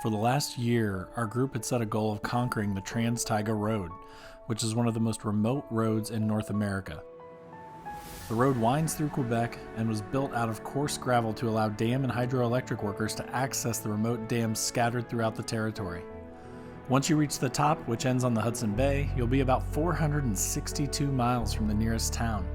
For the last year, our group had set a goal of conquering the Trans Taiga Road, which is one of the most remote roads in North America. The road winds through Quebec and was built out of coarse gravel to allow dam and hydroelectric workers to access the remote dams scattered throughout the territory. Once you reach the top, which ends on the Hudson Bay, you'll be about 462 miles from the nearest town,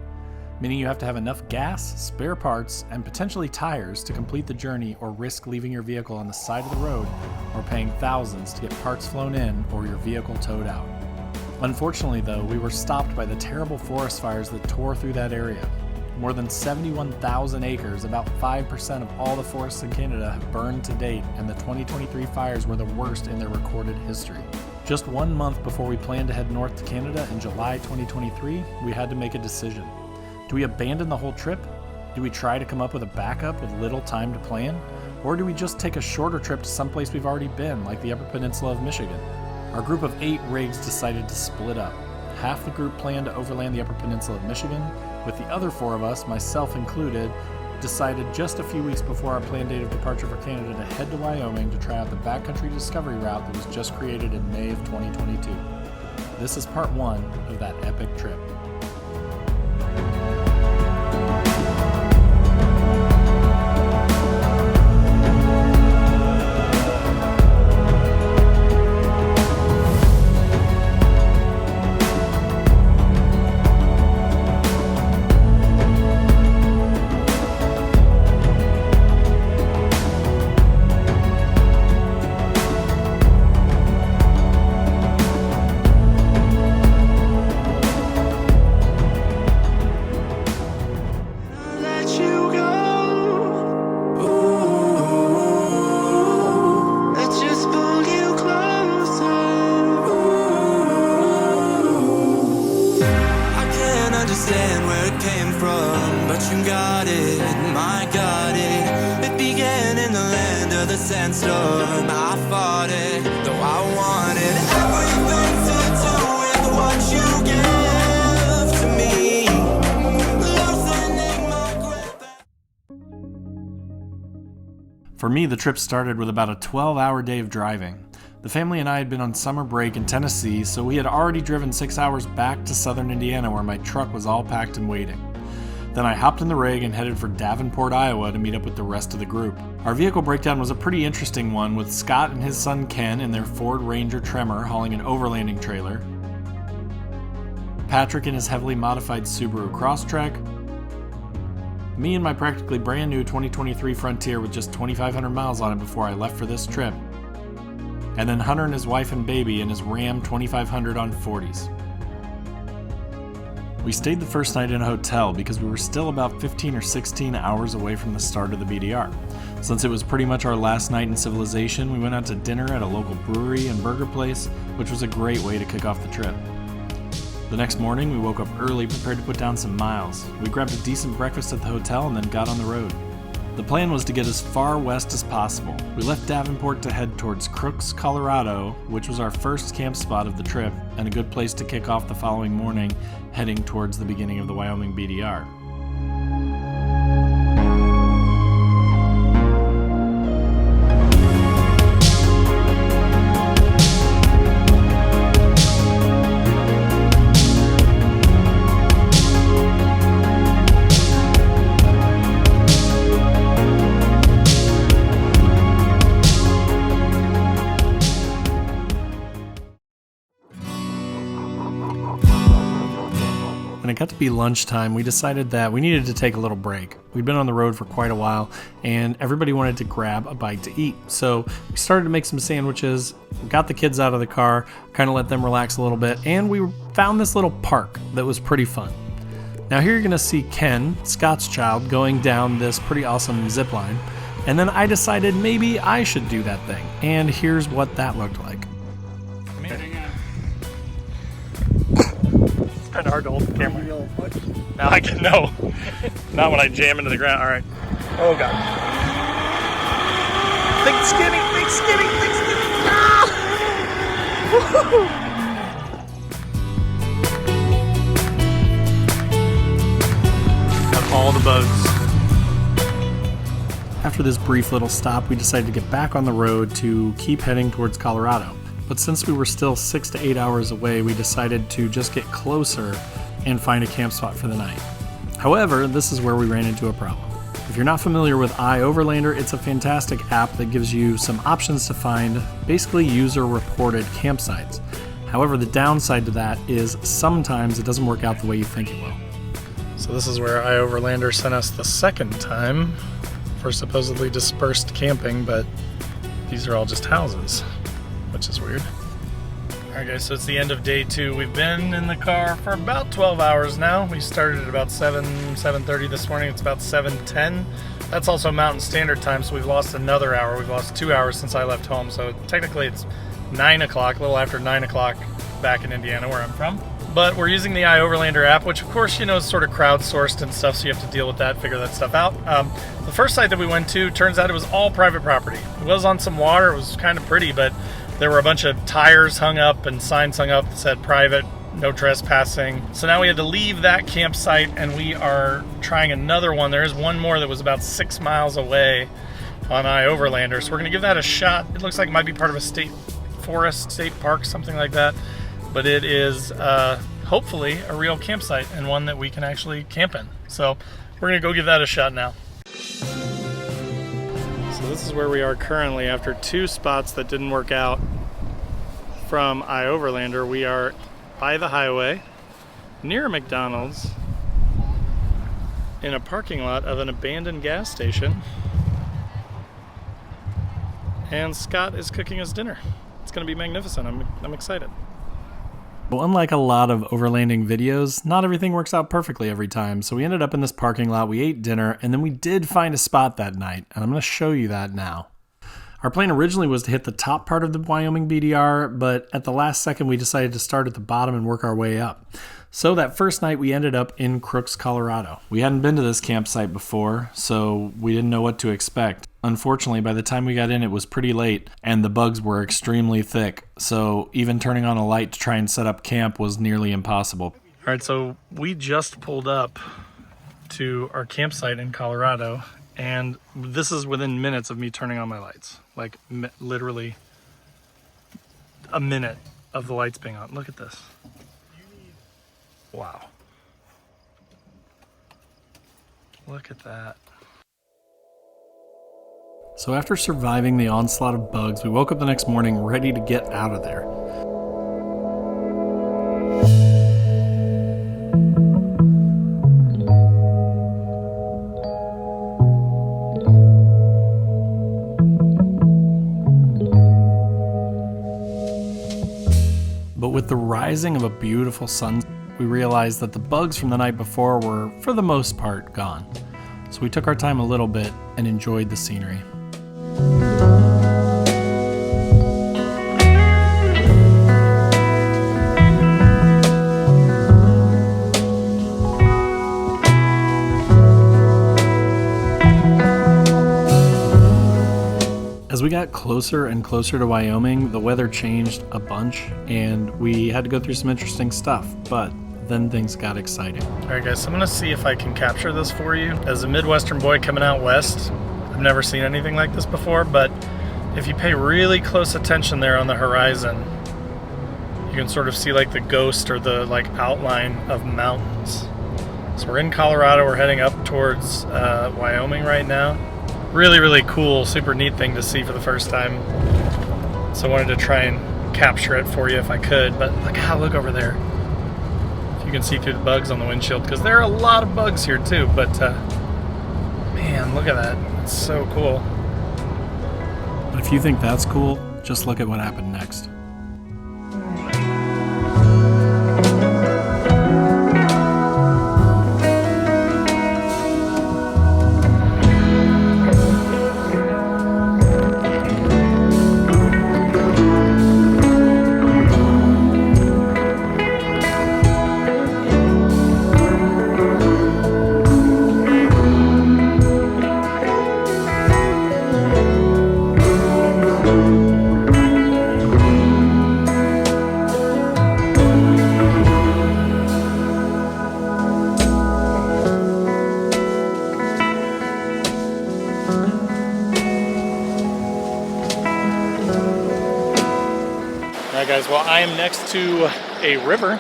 meaning you have to have enough gas, spare parts, and potentially tires to complete the journey or risk leaving your vehicle on the side of the road or paying thousands to get parts flown in or your vehicle towed out. Unfortunately though, we were stopped by the terrible forest fires that tore through that area. More than 71,000 acres, about 5% of all the forests in Canada, have burned to date, and the 2023 fires were the worst in their recorded history. Just 1 month before we planned to head north to Canada in July 2023, we had to make a decision. Do we abandon the whole trip? Do we try to come up with a backup with little time to plan? Or do we just take a shorter trip to someplace we've already been, like the Upper Peninsula of Michigan? Our group of 8 rigs decided to split up. Half the group planned to overland the Upper Peninsula of Michigan, with the other 4 of us, myself included, decided just a few weeks before our planned date of departure for Canada to head to Wyoming to try out the backcountry discovery route that was just created in May of 2022. This is part 1 of that epic trip. Sandstorm, I fought it, though I wanted everything to do with what you give to me, loosening my grip. For me, the trip started with about a 12-hour day of driving. The family and I had been on summer break in Tennessee, so we had already driven 6 hours back to southern Indiana where my truck was all packed and waiting. Then I hopped in the rig and headed for Davenport, Iowa to meet up with the rest of the group. Our vehicle breakdown was a pretty interesting one, with Scott and his son Ken in their Ford Ranger Tremor hauling an overlanding trailer, Patrick in his heavily modified Subaru Crosstrek, me in my practically brand new 2023 Frontier with just 2,500 miles on it before I left for this trip, and then Hunter and his wife and baby in his Ram 2500 on 40s. We stayed the first night in a hotel because we were still about 15 or 16 hours away from the start of the BDR. Since it was pretty much our last night in civilization, we went out to dinner at a local brewery and burger place, which was a great way to kick off the trip. The next morning, we woke up early, prepared to put down some miles. We grabbed a decent breakfast at the hotel and then got on the road. The plan was to get as far west as possible. We left Davenport to head towards Crooks, Colorado, which was our first camp spot of the trip and a good place to kick off the following morning, heading towards the beginning of the Wyoming BDR. When it got to be lunchtime, we decided that we needed to take a little break. We'd been on the road for quite a while, and everybody wanted to grab a bite to eat. So we started to make some sandwiches, got the kids out of the car, kind of let them relax a little bit, and we found this little park that was pretty fun. Now here you're going to see Ken, Scott's child, going down this pretty awesome zip line, and then I decided maybe I should do that thing, and here's what that looked like. Kind of hard to hold the camera. Now I can know. Not when I jam into the ground. All right. Oh god. Think skinny. Ah! Got all the bugs. After after this brief little stop, we decided to get back on the road to keep heading towards Colorado. But since we were still 6 to 8 hours away, we decided to just get closer and find a camp spot for the night. However, this is where we ran into a problem. If you're not familiar with Overlander, it's a fantastic app that gives you some options to find basically user-reported campsites. However, the downside to that is sometimes it doesn't work out the way you think it will. So this is where Overlander sent us the second time for supposedly dispersed camping, but these are all just houses, which is weird. Alright guys, so it's the end of day 2. We've been in the car for about 12 hours now. We started at about 7:30 this morning. It's about 7:10. That's also Mountain Standard Time, so we've lost another hour. We've lost 2 hours since I left home, so technically it's 9 o'clock, a little after 9 o'clock back in Indiana where I'm from. But we're using the Overlander app, which of course, you know, is sort of crowdsourced and stuff, so you have to deal with that, figure that stuff out. The first site that we went to, turns out it was all private property. It was on some water, it was kind of pretty, but there were a bunch of tires hung up and signs hung up that said private, no trespassing. So now we had to leave that campsite and we are trying another one. There is one more that was about 6 miles away on Overlander, so we're gonna give that a shot. It looks like it might be part of a state forest, state park, something like that. But it is hopefully a real campsite and one that we can actually camp in. So we're gonna go give that a shot now. So this is where we are currently after 2 spots that didn't work out from Overlander. We are by the highway near a McDonald's in a parking lot of an abandoned gas station. And Scott is cooking us dinner. It's gonna be magnificent. I'm excited. Well, unlike a lot of overlanding videos, not everything works out perfectly every time, so we ended up in this parking lot, we ate dinner, and then we did find a spot that night, and I'm going to show you that now. Our plan originally was to hit the top part of the Wyoming BDR, but at the last second we decided to start at the bottom and work our way up. So that first night we ended up in Crooks, Colorado. We hadn't been to this campsite before, so we didn't know what to expect. Unfortunately, by the time we got in, it was pretty late, and the bugs were extremely thick, so even turning on a light to try and set up camp was nearly impossible. All right, so we just pulled up to our campsite in Colorado, and this is within minutes of me turning on my lights. Like, literally a minute of the lights being on. Look at this. Wow. Look at that. So after surviving the onslaught of bugs, we woke up the next morning ready to get out of there. But with the rising of a beautiful sun, we realized that the bugs from the night before were, for the most part, gone. So we took our time a little bit and enjoyed the scenery. As we got closer and closer to Wyoming, the weather changed a bunch and we had to go through some interesting stuff, but then things got exciting. All right guys, so I'm gonna see if I can capture this for you. As a Midwestern boy coming out west, I've never seen anything like this before, but if you pay really close attention there on the horizon, you can sort of see like the ghost or the like outline of mountains. So we're in Colorado, we're heading up towards Wyoming right now. Really, really cool, super neat thing to see for the first time. So I wanted to try and capture it for you if I could, but look over there. If you can see through the bugs on the windshield, because there are a lot of bugs here too, but man, look at that. It's so cool. But if you think that's cool, just look at what happened next. Alright guys, well I am next to a river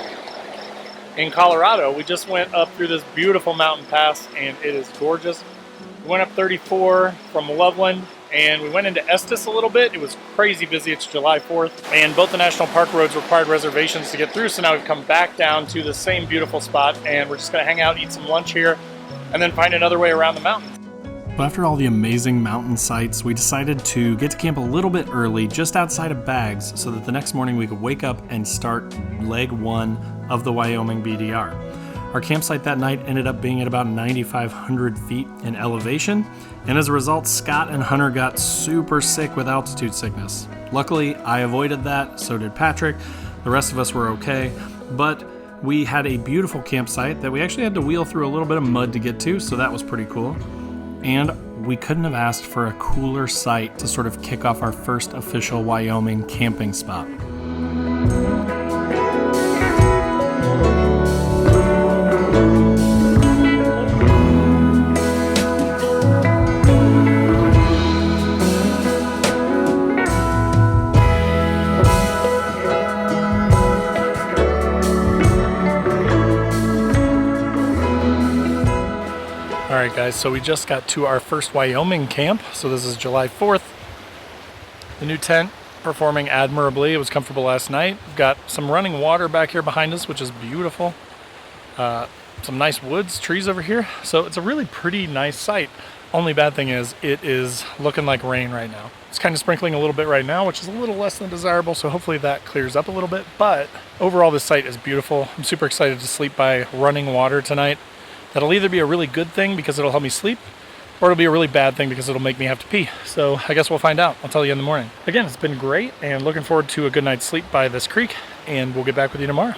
in Colorado. We just went up through this beautiful mountain pass and it is gorgeous. We went up 34 from Loveland and we went into Estes a little bit. It was crazy busy. It's July 4th and both the national park roads required reservations to get through, so now we've come back down to the same beautiful spot and we're just going to hang out, eat some lunch here, and then find another way around the mountains. But after all the amazing mountain sights, we decided to get to camp a little bit early, just outside of Baggs, so that the next morning we could wake up and start leg one of the Wyoming BDR. Our campsite that night ended up being at about 9,500 feet in elevation, and as a result, Scott and Hunter got super sick with altitude sickness. Luckily, I avoided that, so did Patrick. The rest of us were okay, but we had a beautiful campsite that we actually had to wheel through a little bit of mud to get to, so that was pretty cool. And we couldn't have asked for a cooler site to sort of kick off our first official Wyoming camping spot. Alright guys, so we just got to our first Wyoming camp. So this is July 4th. The new tent performing admirably. It was comfortable last night. We've got some running water back here behind us, which is beautiful. Some nice woods, trees over here. So it's a really pretty nice site. Only bad thing is it is looking like rain right now. It's kind of sprinkling a little bit right now, which is a little less than desirable, so hopefully that clears up a little bit. But overall, this site is beautiful. I'm super excited to sleep by running water tonight. That'll either be a really good thing because it'll help me sleep, or it'll be a really bad thing because it'll make me have to pee. So I guess we'll find out. I'll tell you in the morning. Again, it's been great and looking forward to a good night's sleep by this creek, and we'll get back with you tomorrow.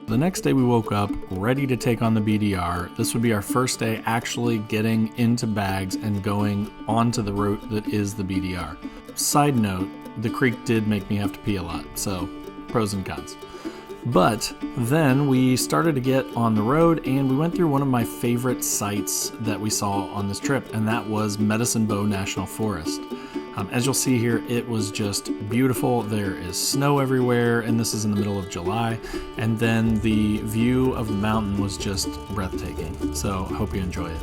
The next day we woke up ready to take on the BDR. This would be our first day actually getting into Baggs and going onto the route that is the BDR. Side note, the creek did make me have to pee a lot, so pros and cons. But then we started to get on the road and we went through one of my favorite sites that we saw on this trip, and that was Medicine Bow National Forest. As you'll see here, it was just beautiful. There is snow everywhere, and this is in the middle of July, and then the view of the mountain was just breathtaking. So I hope you enjoy it.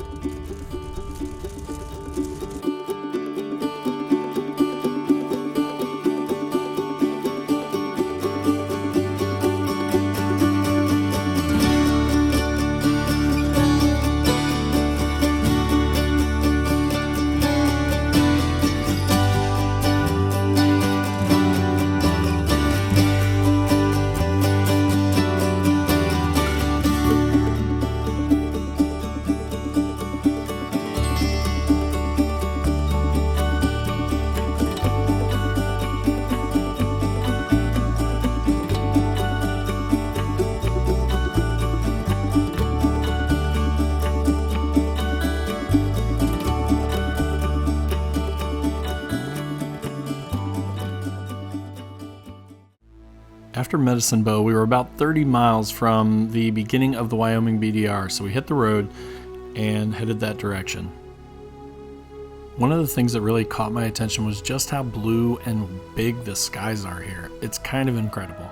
After Medicine Bow, we were about 30 miles from the beginning of the Wyoming BDR, so we hit the road and headed that direction. One of the things that really caught my attention was just how blue and big the skies are here. It's kind of incredible.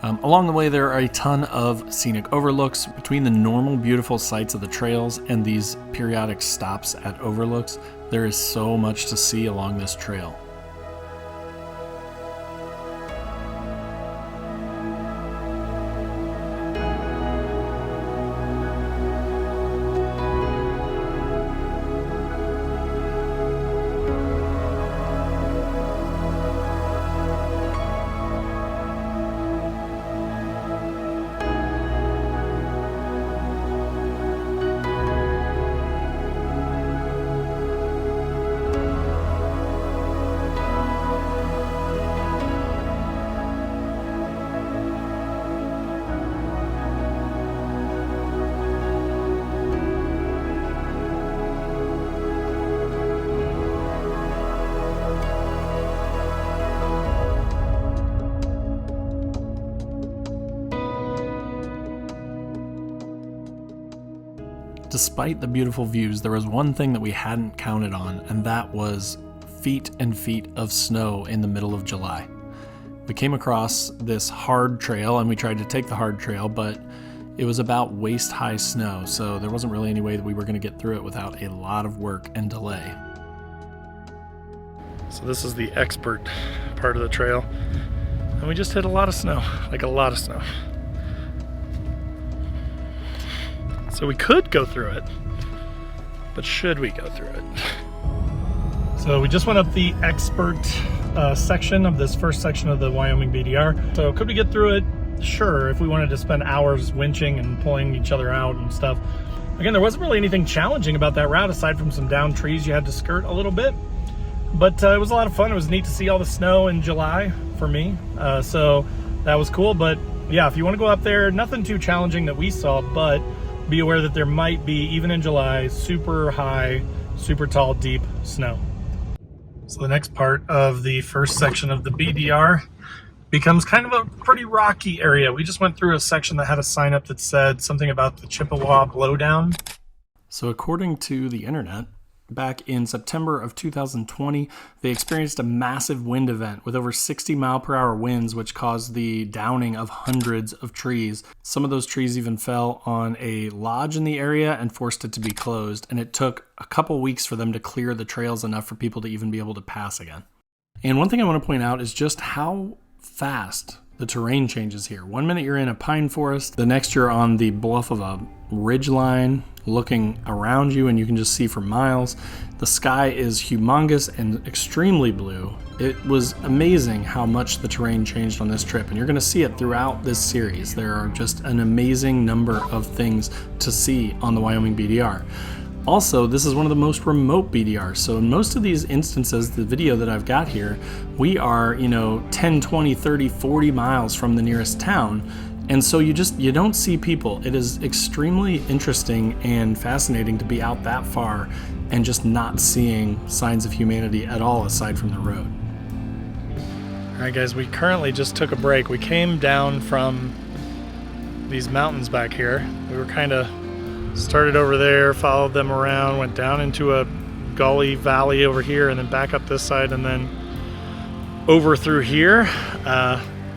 Along the way, there are a ton of scenic overlooks. Between the normal beautiful sights of the trails and these periodic stops at overlooks, there is so much to see along this trail. Despite the beautiful views, there was one thing that we hadn't counted on, and that was feet and feet of snow in the middle of July. We came across this hard trail and we tried to take the hard trail, but it was about waist-high snow, so there wasn't really any way that we were going to get through it without a lot of work and delay. So this is the expert part of the trail, and we just hit a lot of snow, like a lot of snow. So we could go through it, but should we go through it? So we just went up the expert section of this first section of the Wyoming BDR. So could we get through it? Sure, if we wanted to spend hours winching and pulling each other out and stuff. Again, there wasn't really anything challenging about that route aside from some downed trees you had to skirt a little bit. But it was a lot of fun. It was neat to see all the snow in July for me. So that was cool. But yeah, if you want to go up there, nothing too challenging that we saw, but be aware that there might be, even in July, super high, super tall, deep snow. So the next part of the first section of the BDR becomes kind of a pretty rocky area. We just went through a section that had a sign up that said something about the Chippewa blowdown. So according to the internet, back in September of 2020, they experienced a massive wind event with over 60-mile-per-hour winds, which caused the downing of hundreds of trees. Some of those trees even fell on a lodge in the area and forced it to be closed, and it took a couple weeks for them to clear the trails enough for people to even be able to pass again. And one thing I want to point out is just how fast the terrain changes here. 1 minute you're in a pine forest, the next you're on the bluff of a ridge line looking around you and you can just see for miles. The sky is humongous and extremely blue. It was amazing how much the terrain changed on this trip, and you're going to see it throughout this series. There are just an amazing number of things to see on the Wyoming BDR. Also, this is one of the most remote BDRs, so in most of these instances, the video that I've got here, we are, 10, 20, 30, 40 miles from the nearest town, and so you don't see people. It is extremely interesting and fascinating to be out that far and just not seeing signs of humanity at all aside from the road. All right, guys, we currently just took a break. We came down from these mountains back here. We were kind of started over there, followed them around, went down into a gully valley over here, and then back up this side, and then over through here.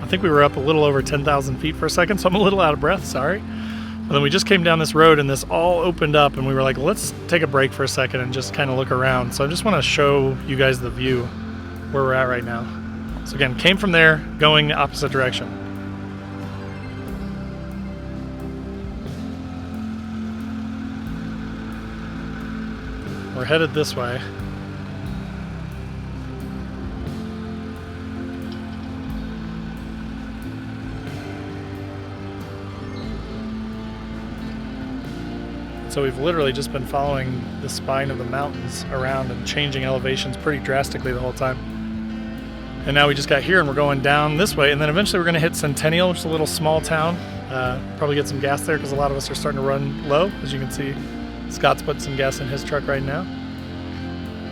I think we were up a little over 10,000 feet for a second, so I'm a little out of breath, sorry. But then we just came down this road, and this all opened up, and we were like, let's take a break for a second and just kind of look around. So I just want to show you guys the view where we're at right now. So again, came from there, going the opposite direction. We're headed this way. So we've literally just been following the spine of the mountains around and changing elevations pretty drastically the whole time. And now we just got here and we're going down this way, and then eventually we're going to hit Centennial, which is a little small town. Probably get some gas there because a lot of us are starting to run low. As you can see, Scott's put some gas in his truck right now.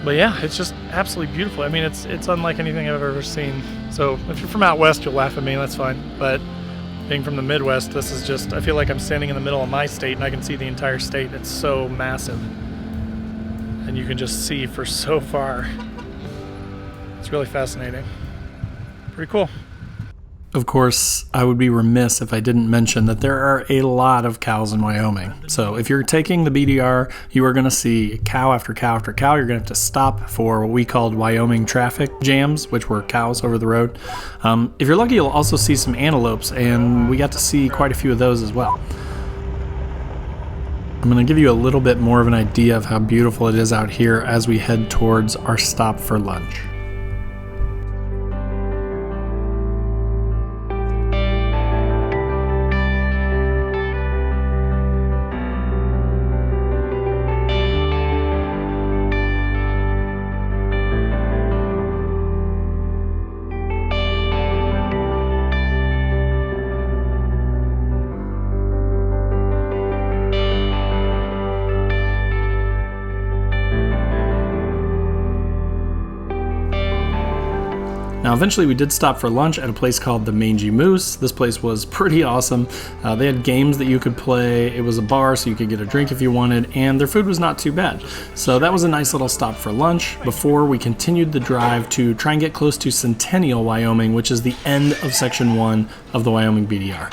But yeah, it's just absolutely beautiful. I mean, it's unlike anything I've ever seen. So if you're from out west, you'll laugh at me, that's fine. But being from the Midwest, this is just, I feel like I'm standing in the middle of my state and I can see the entire state. It's so massive. And you can just see for so far. It's really fascinating. Pretty cool. Of course, I would be remiss if I didn't mention that there are a lot of cows in Wyoming. So if you're taking the BDR, you are going to see cow after cow after cow. You're going to have to stop for what we called Wyoming traffic jams, which were cows over the road. If you're lucky, you'll also see some antelopes, and we got to see quite a few of those as well. I'm going to give you a little bit more of an idea of how beautiful it is out here as we head towards our stop for lunch. Now, eventually we did stop for lunch at a place called the Mangy Moose. This place was pretty awesome. They had games that you could play. It was a bar, so you could get a drink if you wanted, and their food was not too bad. So that was a nice little stop for lunch before we continued the drive to try and get close to Centennial, Wyoming, which is the end of Section 1 of the Wyoming BDR.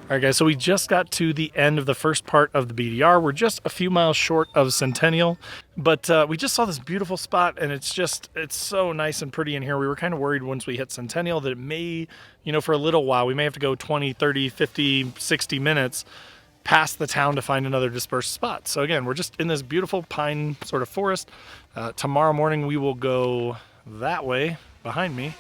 All right, guys, so we just got to the end of the first part of the BDR. We're just a few miles short of Centennial, but we just saw this beautiful spot, and it's so nice and pretty in here. We were kind of worried once we hit Centennial that it may, for a little while, we may have to go 20, 30, 50, 60 minutes past the town to find another dispersed spot. So again, we're just in this beautiful pine sort of forest. Tomorrow morning, we will go that way behind me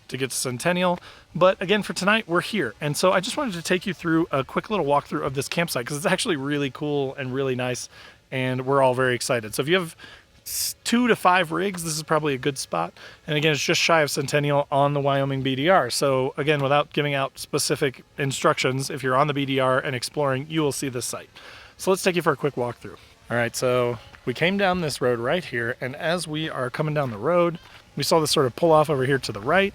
to get to Centennial. But again, for tonight, we're here. And so I just wanted to take you through a quick little walkthrough of this campsite because it's actually really cool and really nice, and we're all very excited. So if you have 2 to 5 rigs, this is probably a good spot. And again, it's just shy of Centennial on the Wyoming BDR. So again, without giving out specific instructions, if you're on the BDR and exploring, you will see this site. So let's take you for a quick walkthrough. All right, so we came down this road right here, and as we are coming down the road, we saw this sort of pull off over here to the right,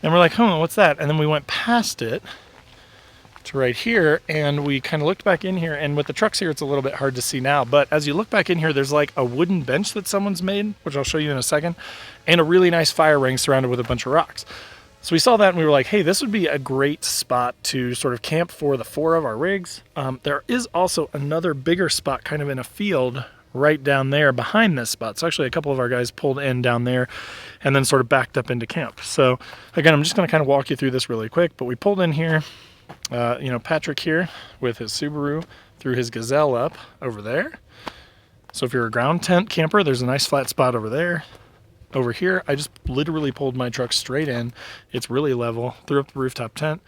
and we're like, what's that? And then we went past it to right here, and we kind of looked back in here, and with the trucks here, it's a little bit hard to see now, but as you look back in here, there's like a wooden bench that someone's made, which I'll show you in a second, and a really nice fire ring surrounded with a bunch of rocks. So we saw that, and we were like, hey, this would be a great spot to sort of camp for the 4 of our rigs. There is also another bigger spot kind of in a field right down there behind this spot. So actually a couple of our guys pulled in down there and then sort of backed up into camp. So again, I'm just going to kind of walk you through this really quick, but we pulled in here, Patrick here with his Subaru threw his Gazelle up over there. So if you're a ground tent camper, there's a nice flat spot over there. Over here, I just literally pulled my truck straight in. It's really level, threw up the rooftop tent,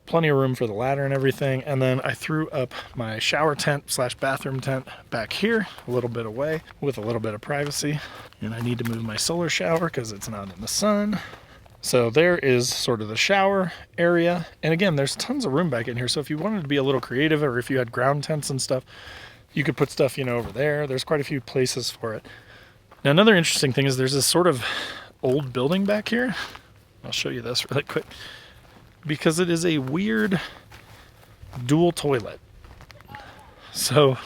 plenty of room for the ladder and everything. And then I threw up my shower tent / bathroom tent back here, a little bit away with a little bit of privacy. And I need to move my solar shower because it's not in the sun. So there is sort of the shower area. And again, there's tons of room back in here. So if you wanted to be a little creative, or if you had ground tents and stuff, you could put stuff, over there. There's quite a few places for it. Now, another interesting thing is there's this sort of old building back here. I'll show you this really quick, because it is a weird dual toilet. So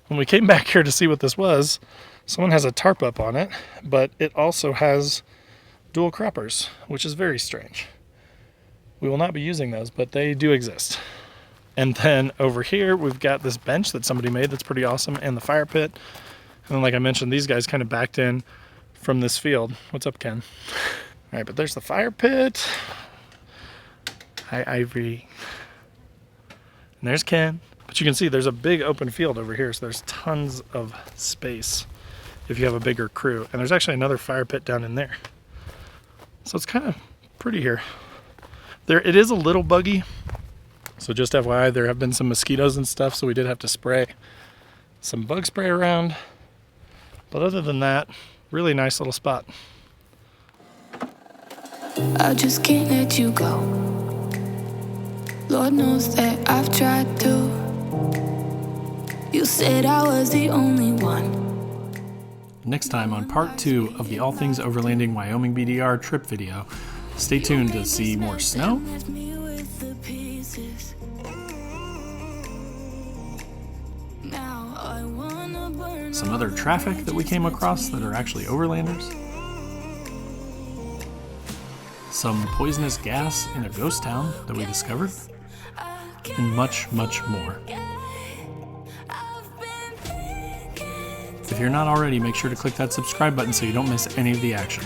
when we came back here to see what this was, someone has a tarp up on it, but it also has dual croppers, which is very strange. We will not be using those, but they do exist. And then over here, we've got this bench that somebody made that's pretty awesome, and the fire pit. And then, like I mentioned, these guys kind of backed in from this field. What's up, Ken? All right, but there's the fire pit. Hi, Ivory. And there's Ken. But you can see there's a big open field over here, so there's tons of space if you have a bigger crew. And there's actually another fire pit down in there. So it's kind of pretty here. It is a little buggy. So just FYI, there have been some mosquitoes and stuff, so we did have to spray some bug spray around. But other than that, really nice little spot. I just can't let you go. Lord knows that I've tried to. You said I was the only one. Next time on part 2 of the All Things Overlanding Wyoming BDR trip video, stay tuned to see more snow, some other traffic that we came across that are actually overlanders, some poisonous gas in a ghost town that we discovered, and much, much more. If you're not already, make sure to click that subscribe button so you don't miss any of the action.